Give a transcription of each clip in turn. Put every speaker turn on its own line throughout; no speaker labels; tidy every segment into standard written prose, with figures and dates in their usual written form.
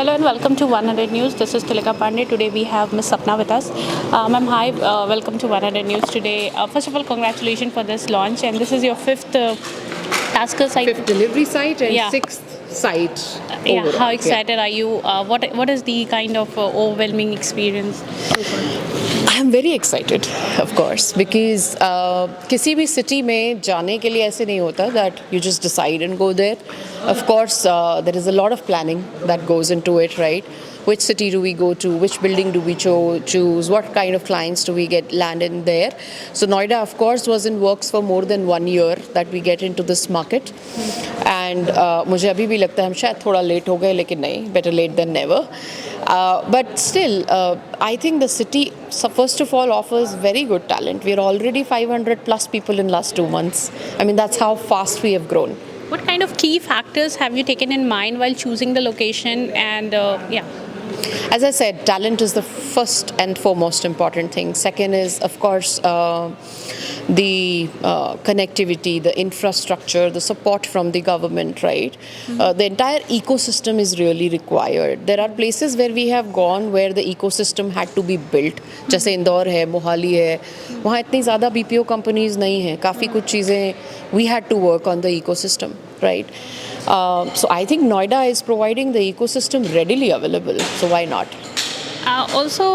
Hello and welcome to 100 News. This is Tulika Pandey. Today we have Ms. Sapna with us. Ma'am, hi. Welcome to 100 News today. First of all, congratulations for this launch. And this is your fifth TaskUs site.
Fifth delivery site and
Yeah.
sixth site.
Yeah.
Overall.
How excited are you? What is the kind of overwhelming experience?
I'm very excited, of course, because किसी भी city में जाने के लिए ऐसे नहीं होता that you just decide and go there. Of course, there is a lot of planning that goes into it, right? Which city do we go to? Which building do we choose? What kind of clients do we get land in there? So Noida, of course, was in works for more than 1 year that we get into this market. And मुझे अभी भी लगता है हम शायद थोड़ा late हो गए, लेकिन नहीं, better late than never. But still, I think the city, first of all, offers very good talent. We are already 500 plus people in last 2 months. I mean, that's how fast we have grown.
What kind of key factors have you taken in mind while choosing the location? And
As I said, talent is the first and foremost important thing. Second is, of course, the connectivity, the infrastructure, the support from the government, right? The entire ecosystem is really required. There are places where we have gone where the ecosystem had to be built. जैसे इंदौर है, मोहाली है, वहाँ इतनी ज़्यादा BPO companies नहीं हैं. काफ़ी कुछ चीज़ें we had to work on the ecosystem, right? So I think Noida is providing the ecosystem readily available. So why not?
So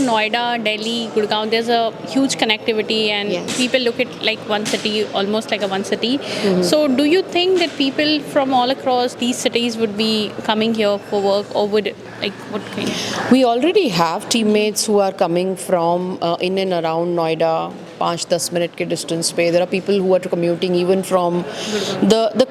Noida, Delhi, Gurgaon, there's a huge connectivity and
Yes.
people look at like one city, almost like a one city. So do you think that people from all across these cities would be coming here for work, or would what kind?
We already have teammates who are coming from in and around Noida, 5-10 minute के distance पे. There are people who are commuting even from the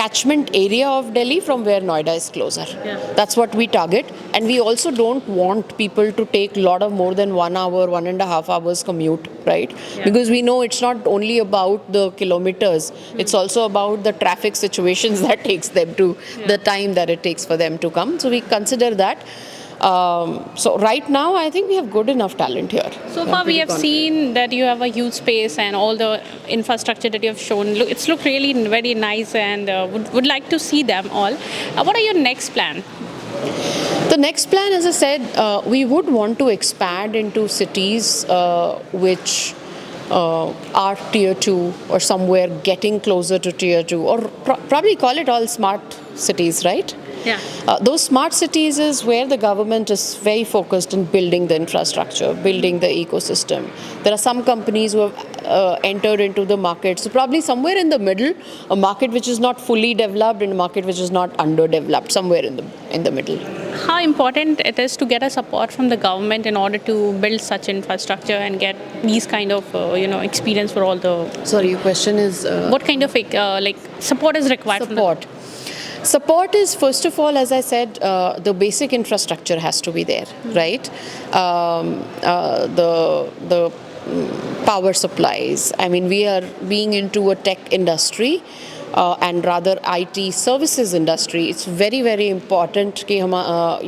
catchment area of Delhi from where Noida is closer.
Yeah.
That's what we target, and we also don't want people to take a lot of more than 1 hour, 1.5 hours commute, right?
Yeah.
Because we know it's not only about the kilometers, it's also about the traffic situations that takes them to the time that it takes for them to come. So we consider that. So right now, I think we have good enough talent here.
So far, we have seen that you have a huge space and all the infrastructure that you have shown. It's looked really very nice, and would like to see them all. What are your next plan?
The next plan, as I said, we would want to expand into cities which are tier 2 or somewhere getting closer to tier 2, or probably call it all smart cities, right?
Yeah.
Those smart cities is where the government is very focused on building the infrastructure, building the ecosystem. There are some companies who have entered into the market. So probably somewhere in the middle, a market which is not fully developed and a market which is not underdeveloped, somewhere in the middle.
How important it is to get a support from the government in order to build such infrastructure and get these kind of experience for all the.
Sorry, your question is
What kind of support is required?
Support is, first of all, as I said, the basic infrastructure has to be there, right? The power supplies. I mean, we are being into a tech industry and rather IT services industry. It's very, very important that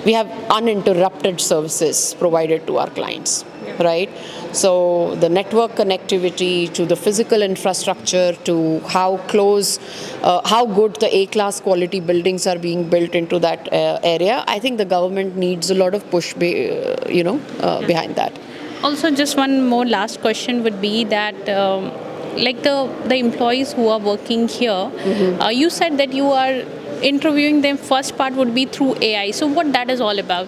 we have uninterrupted services provided to our clients, right? So the network connectivity to the physical infrastructure to how close, how good the A-class quality buildings are being built into that area. I think the government needs a lot of push, behind that.
Also, just one more last question would be that the employees who are working here, you said that you are interviewing them. First part would be through AI. So what that is all about?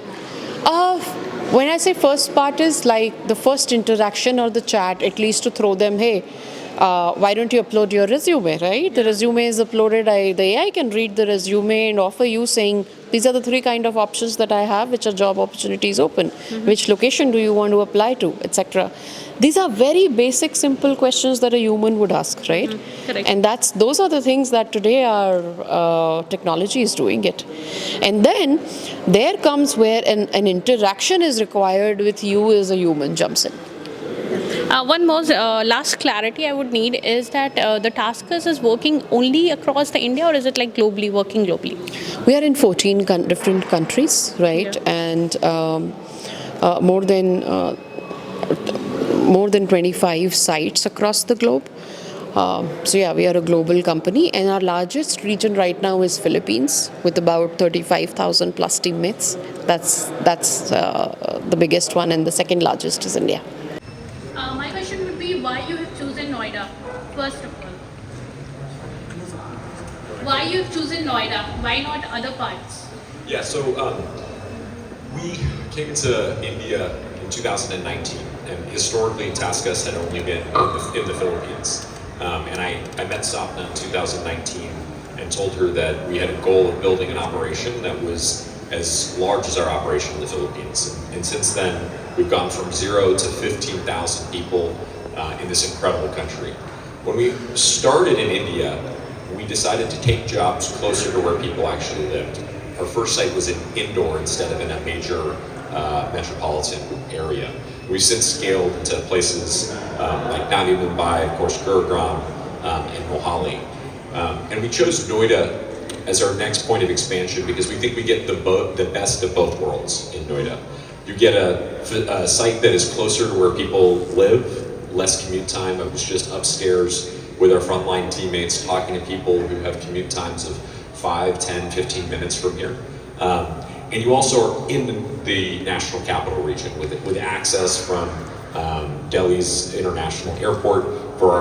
When I say first part is like the first interaction or the chat, at least to throw them, hey, why don't you upload your resume, right? The resume is uploaded, the AI can read the resume and offer you saying, these are the 3 kind of options that I have, which are job opportunities open. Which location do you want to apply to, etc. These are very basic, simple questions that a human would ask, right?
Correct.
And those are the things that today our technology is doing it. And then there comes where an interaction is required with you as a human jumps in.
One more last clarity I would need is that the TaskUs is working only across the India, or is it working globally?
We are in 14 different countries, right?
Yeah.
And more than 25 sites across the globe. So yeah, we are a global company, and our largest region right now is Philippines with about 35,000 plus teammates. That's the biggest one, and the second largest is India.
My question would be why you have chosen Noida, first of all. Why you have chosen Noida? Why not other parts?
Yeah, so we came to India in 2019, and historically TaskUs had only been in the Philippines. And I met Sapna in 2019 and told her that we had a goal of building an operation that was as large as our operation in the Philippines. And since then, we've gone from 0 to 15,000 people in this incredible country. When we started in India, we decided to take jobs closer to where people actually lived. Our first site was in Indore instead of in a major metropolitan area. We've since scaled into places like Navi Mumbai, of course, Gurugram, and Mohali. And we chose Noida as our next point of expansion because we think we get the best of both worlds in Noida. You get a site that is closer to where people live, less commute time. I was just upstairs with our frontline teammates talking to people who have commute times of 5, 10, 15 minutes from here. And you also are in the national capital region with access from Delhi's international airport for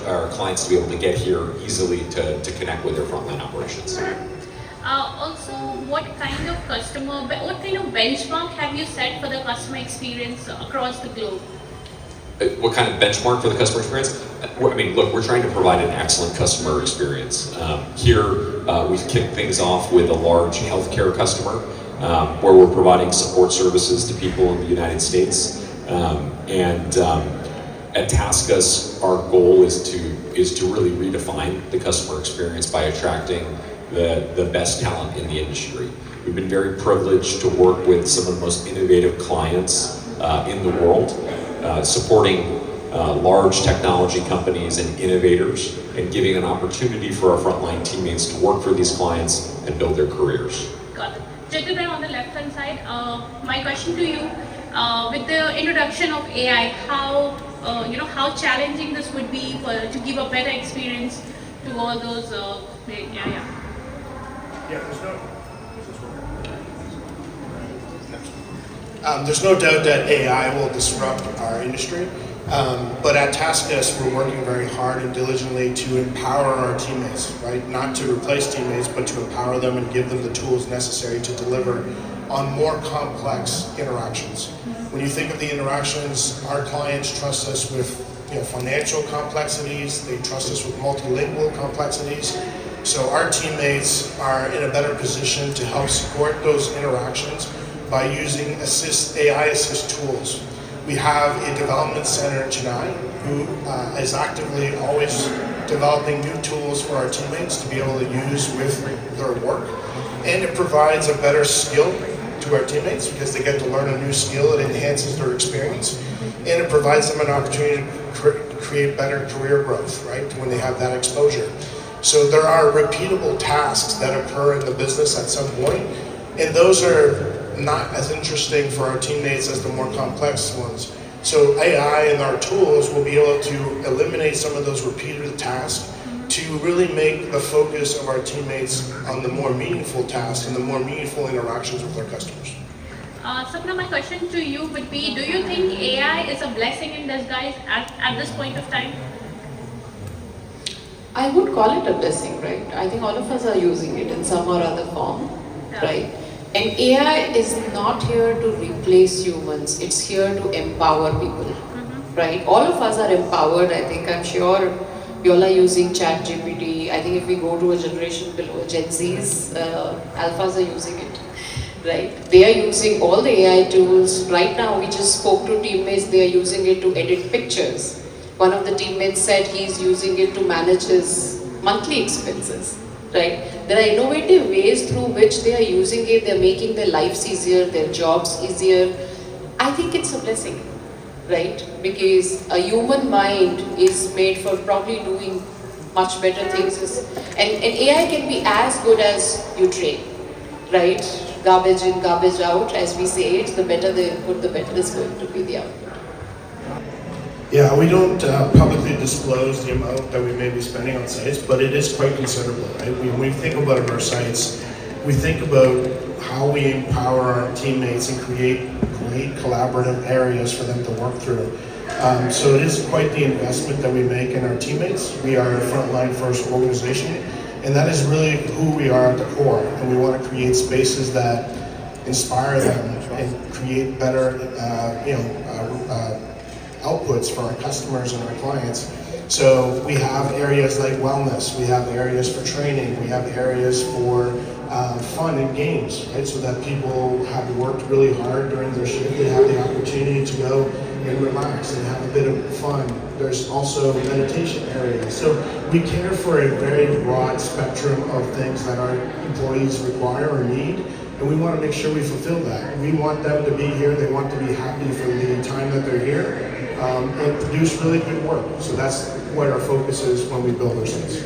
our clients to be able to get here easily to connect with their frontline operations.
Also, what kind of benchmark have you set for the customer experience across the globe?
What kind of benchmark for the customer experience? I mean, look, we're trying to provide an excellent customer experience. Here, we've kicked things off with a large healthcare customer where we're providing support services to people in the United States. At TaskUs, our goal is to really redefine the customer experience by attracting the best talent in the industry. We've been very privileged to work with some of the most innovative clients in the world, supporting large technology companies and innovators, and giving an opportunity for our frontline teammates to work for these clients and build their careers.
Got it. Chetan, on the left-hand side, my question to you, with the introduction of AI, how challenging this would be to give a better experience to all those,
There's no doubt that AI will disrupt our industry, but at TaskUs, we're working very hard and diligently to empower our teammates, right? Not to replace teammates, but to empower them and give them the tools necessary to deliver on more complex interactions. When you think of the interactions, our clients trust us with financial complexities, they trust us with multilingual complexities. So our teammates are in a better position to help support those interactions by using AI assist tools. We have a development center in Chennai who is actively always developing new tools for our teammates to be able to use with their work. And it provides a better skill to our teammates because they get to learn a new skill. It enhances their experience. And it provides them an opportunity to create better career growth, right, when they have that exposure. So there are repeatable tasks that occur in the business at some point, and those are not as interesting for our teammates as the more complex ones. So AI and our tools will be able to eliminate some of those repeated tasks to really make the focus of our teammates on the more meaningful tasks and the more meaningful interactions with our customers.
Sapna, my question to you would be, do you think AI is a blessing in disguise at this point of time?
I would call it a blessing, right? I think all of us are using it in some or other form, right? And AI is not here to replace humans, it's here to empower people, right? All of us are empowered, I think. I'm sure you all are using ChatGPT. I think if we go to a generation below, Gen Zs, alphas are using it, right? They are using all the AI tools. Right now, we just spoke to teammates, they are using it to edit pictures. One of the teammates said he's using it to manage his monthly expenses. Right? There are innovative ways through which they are using it, they're making their lives easier, their jobs easier. I think it's a blessing, right? Because a human mind is made for probably doing much better things. And AI can be as good as you train, right? Garbage in, garbage out, as we say it, the better the input, the better is going to be the output.
Yeah, we don't publicly disclose the amount that we may be spending on sites, but it is quite considerable, right? When we think about our sites, we think about how we empower our teammates and create great collaborative areas for them to work through. So it is quite the investment that we make in our teammates. We are a frontline first organization, and that is really who we are at the core. And we want to create spaces that inspire them and create better, outputs for our customers and our clients. So we have areas like wellness, we have areas for training, we have areas for fun and games, right? So that people have worked really hard during their shift, they have the opportunity to go and relax and have a bit of fun. There's also meditation areas. So we care for a very broad spectrum of things that our employees require or need. And we want to make sure we fulfill that. We want them to be here, they want to be happy for the time that they're here, and produce really good work. So that's what our focus is when we build our sites.